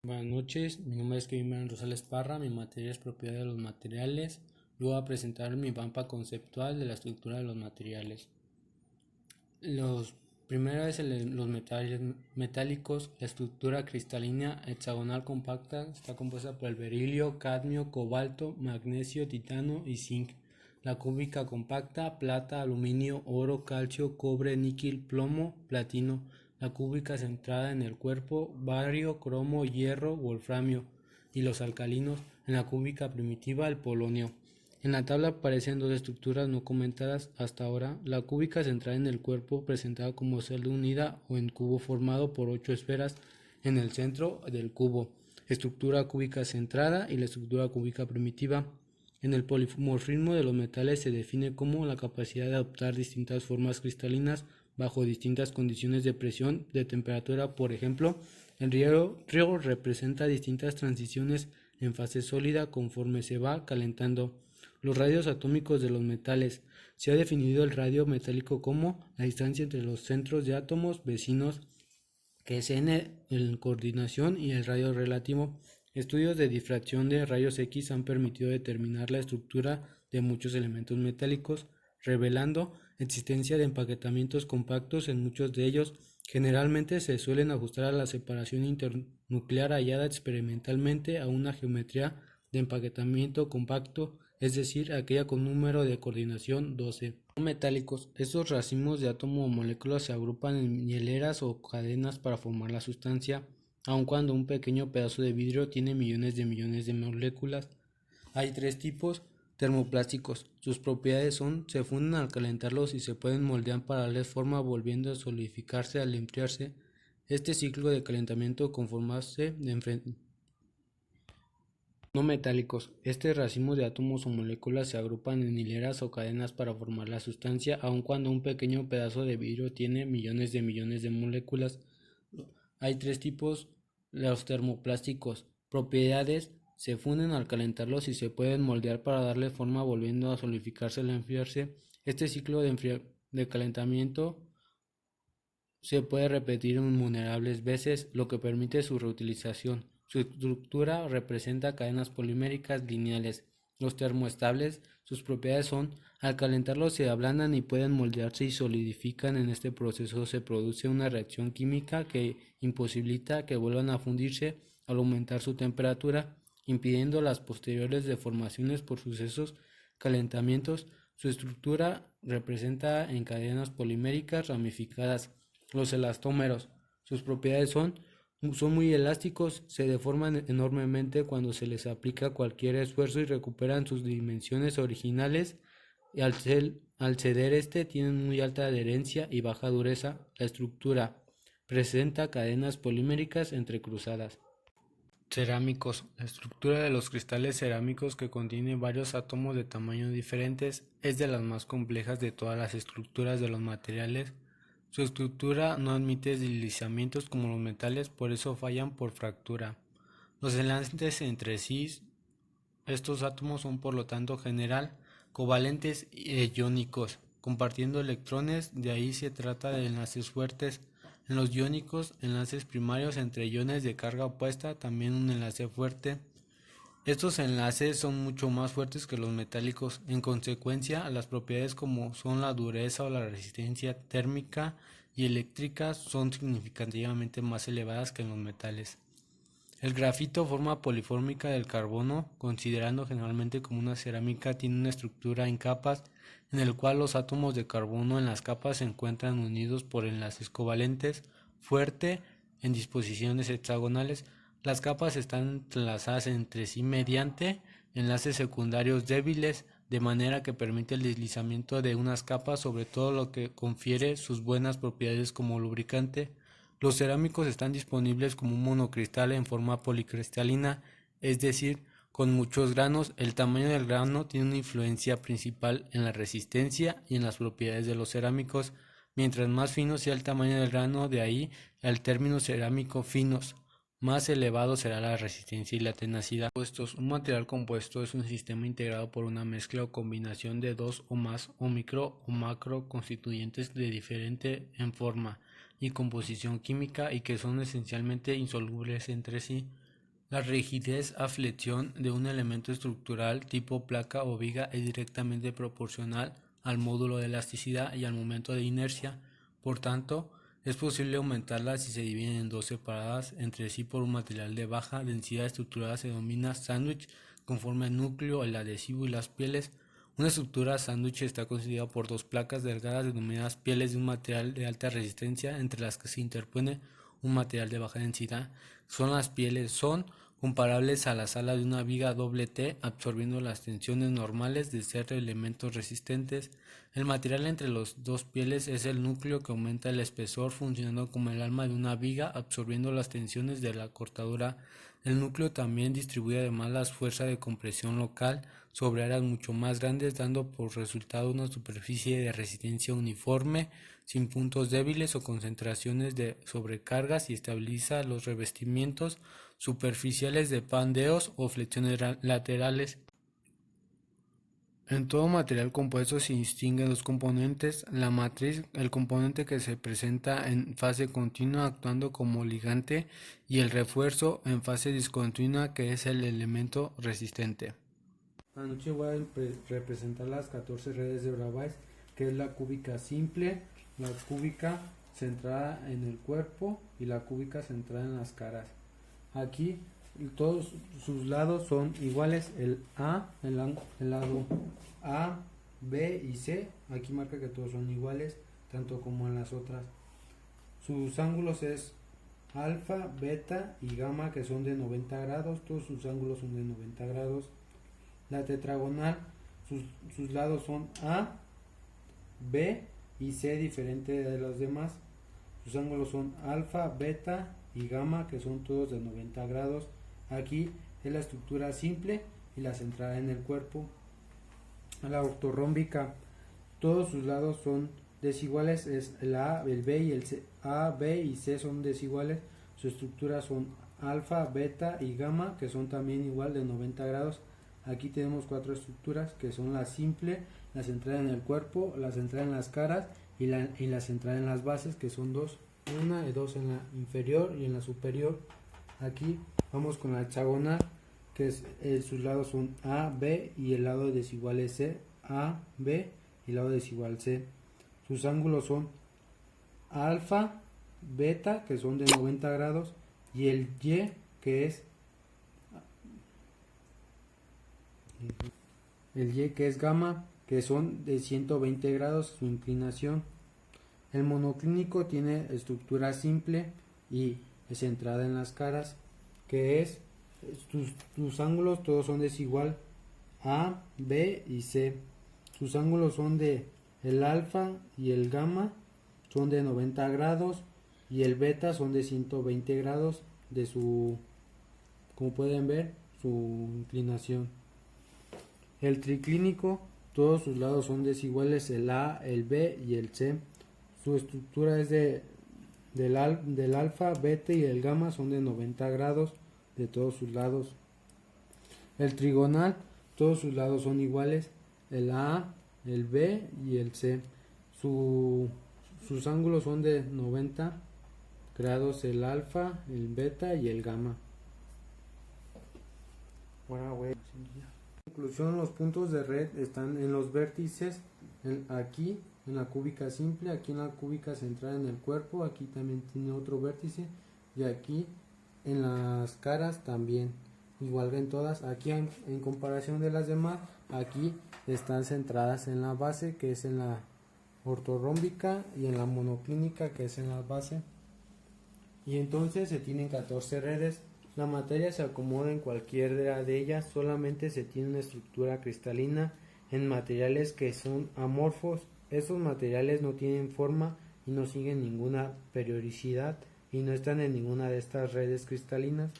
Buenas noches, mi nombre es Kevin Rosales Parra, mi materia es propiedad de los materiales. Luego voy a presentar mi mapa conceptual de la estructura de los materiales. Los primero es los metales metálicos. La estructura cristalina hexagonal compacta está compuesta por el berilio, cadmio, cobalto, magnesio, titano y zinc. La cúbica compacta, plata, aluminio, oro, calcio, cobre, níquel, plomo, platino. La cúbica centrada en el cuerpo, bario, cromo, hierro, wolframio. Y los alcalinos, en la cúbica primitiva, el polonio. En la tabla aparecen dos estructuras no comentadas hasta ahora: la cúbica central en el cuerpo, presentada como celda unida o en cubo formado por 8 esferas en el centro del cubo, estructura cúbica centrada, y la estructura cúbica primitiva. En el polimorfismo de los metales se define como la capacidad de adoptar distintas formas cristalinas bajo distintas condiciones de presión, de temperatura. Por ejemplo, el riego representa distintas transiciones en fase sólida conforme se va calentando. Los radios atómicos de los metales. Se ha definido el radio metálico como la distancia entre los centros de átomos vecinos, que es n en coordinación, y el radio relativo. Estudios de difracción de rayos X han permitido determinar la estructura de muchos elementos metálicos, revelando existencia de empaquetamientos compactos en muchos de ellos. Generalmente se suelen ajustar a la separación internuclear hallada experimentalmente a una geometría de empaquetamiento compacto, es decir, aquella con número de coordinación 12. No metálicos. Estos racimos de átomos o moléculas se agrupan en hileras o cadenas para formar la sustancia, aun cuando un pequeño pedazo de vidrio tiene millones de moléculas. Hay tres tipos: termoplásticos. Sus propiedades son: se funden al calentarlos y se pueden moldear para darles forma volviendo a solidificarse al enfriarse. Este ciclo de calentamiento conformarse de no metálicos. Este racimo de átomos o moléculas se agrupan en hileras o cadenas para formar la sustancia, aun cuando un pequeño pedazo de vidrio tiene millones de moléculas. Hay tres tipos: los termoplásticos. Propiedades: se funden al calentarlos y se pueden moldear para darle forma volviendo a solidificarse al enfriarse. Este ciclo de calentamiento se puede repetir innumerables veces, lo que permite su reutilización. Su estructura representa cadenas poliméricas lineales. Los termoestables. Sus propiedades son: al calentarlos se ablandan y pueden moldearse y solidifican. En este proceso se produce una reacción química que imposibilita que vuelvan a fundirse al aumentar su temperatura, impidiendo las posteriores deformaciones por sucesos calentamientos. Su estructura representa en cadenas poliméricas ramificadas. Los elastómeros. Sus propiedades son muy elásticos, se deforman enormemente cuando se les aplica cualquier esfuerzo y recuperan sus dimensiones originales, y al ceder tienen muy alta adherencia y baja dureza. La estructura presenta cadenas poliméricas entrecruzadas. Cerámicos. La estructura de los cristales cerámicos, que contiene varios átomos de tamaños diferentes, es de las más complejas de todas las estructuras de los materiales. Su estructura no admite deslizamientos como los metales, por eso fallan por fractura. Los enlaces entre sí, estos átomos son por lo tanto general covalentes e iónicos, compartiendo electrones. De ahí se trata de enlaces fuertes. En los iónicos, enlaces primarios entre iones de carga opuesta, también un enlace fuerte. Estos enlaces son mucho más fuertes que los metálicos. En consecuencia, las propiedades como son la dureza o la resistencia térmica y eléctrica son significativamente más elevadas que en los metales. El grafito, forma polifórmica del carbono, considerando generalmente como una cerámica, tiene una estructura en capas, en el cual los átomos de carbono en las capas se encuentran unidos por enlaces covalentes, fuerte, en disposiciones hexagonales. Las capas están entrelazadas entre sí mediante enlaces secundarios débiles, de manera que permite el deslizamiento de unas capas, sobre todo lo que confiere sus buenas propiedades como lubricante. Los cerámicos están disponibles como un monocristal en forma policristalina, es decir, con muchos granos. El tamaño del grano tiene una influencia principal en la resistencia y en las propiedades de los cerámicos. Mientras más fino sea el tamaño del grano, de ahí el término cerámico finos, más elevado será la resistencia y la tenacidad. Un material compuesto es un sistema integrado por una mezcla o combinación de dos o más o micro o macro constituyentes de diferente en forma y composición química, y que son esencialmente insolubles entre sí. La rigidez a flexión de un elemento estructural tipo placa o viga es directamente proporcional al módulo de elasticidad y al momento de inercia. Por tanto, es posible aumentarla si se dividen en dos separadas entre sí por un material de baja densidad estructurada. Se denomina sándwich, conforme al núcleo, el adhesivo y las pieles. Una estructura sándwich está constituida por dos placas delgadas denominadas pieles de un material de alta resistencia entre las que se interpone un material de baja densidad. Las pieles son comparables a las alas de una viga doble T, absorbiendo las tensiones normales de ser elementos resistentes. El material entre las dos pieles es el núcleo, que aumenta el espesor, funcionando como el alma de una viga, absorbiendo las tensiones de la cortadura. El núcleo también distribuye además la fuerza de compresión local sobre áreas mucho más grandes, dando por resultado una superficie de resistencia uniforme, sin puntos débiles o concentraciones de sobrecargas, y estabiliza los revestimientos superficiales de pandeos o flexiones laterales. En todo material compuesto se distinguen dos componentes: la matriz, el componente que se presenta en fase continua actuando como ligante, y el refuerzo en fase discontinua, que es el elemento resistente. Anoche voy a representar las 14 redes de Bravais, que es la cúbica simple, la cúbica centrada en el cuerpo y la cúbica centrada en las caras. Aquí todos sus lados son iguales, el lado A, B y C, aquí marca que todos son iguales, tanto como en las otras. Sus ángulos es alfa, beta y gamma, que son de 90 grados, todos sus ángulos son de 90 grados. La tetragonal, sus lados son A, B y C, diferente de los demás. Sus ángulos son alfa, beta y gamma, que son todos de 90 grados. Aquí es la estructura simple y la centrada en el cuerpo. La ortorrómbica, todos sus lados son desiguales, es el A, el B y el C. A, B y C son desiguales. Sus estructuras son alfa, beta y gamma, que son también igual de 90 grados. Aquí tenemos cuatro estructuras, que son la simple, la centrada en el cuerpo, la centrada en las caras y la centrada en las bases, que son dos, una y dos en la inferior y en la superior. Aquí vamos con la hexagonal, que sus lados son A, B y el lado desigual es C, A, B y el lado desigual C. Sus ángulos son alfa, beta, que son de 90 grados, y el Y, que es gamma, que son de 120 grados su inclinación. El monoclínico tiene estructura simple y es centrada en las caras, que es sus ángulos todos son desigual, A, B y C. Sus ángulos son de el alfa y el gamma son de 90 grados y el beta son de 120 grados de su, como pueden ver, su inclinación. El triclínico, todos sus lados son desiguales, el A, el B y el C. Su estructura es del alfa, beta y el gamma son de 90 grados de todos sus lados. El trigonal, todos sus lados son iguales, el A, el B y el C. Sus ángulos son de 90 grados, el alfa, el beta y el gamma. En conclusión, los puntos de red están en los vértices, aquí en la cúbica simple, aquí en la cúbica centrada en el cuerpo, aquí también tiene otro vértice, y aquí en las caras también, igual que en todas. Aquí en comparación de las demás, aquí están centradas en la base, que es en la ortorrómbica, y en la monoclínica, que es en la base. Y entonces se tienen 14 redes. La materia se acomoda en cualquiera de ellas, solamente se tiene una estructura cristalina en materiales que son amorfos. Estos materiales no tienen forma y no siguen ninguna periodicidad y no están en ninguna de estas redes cristalinas.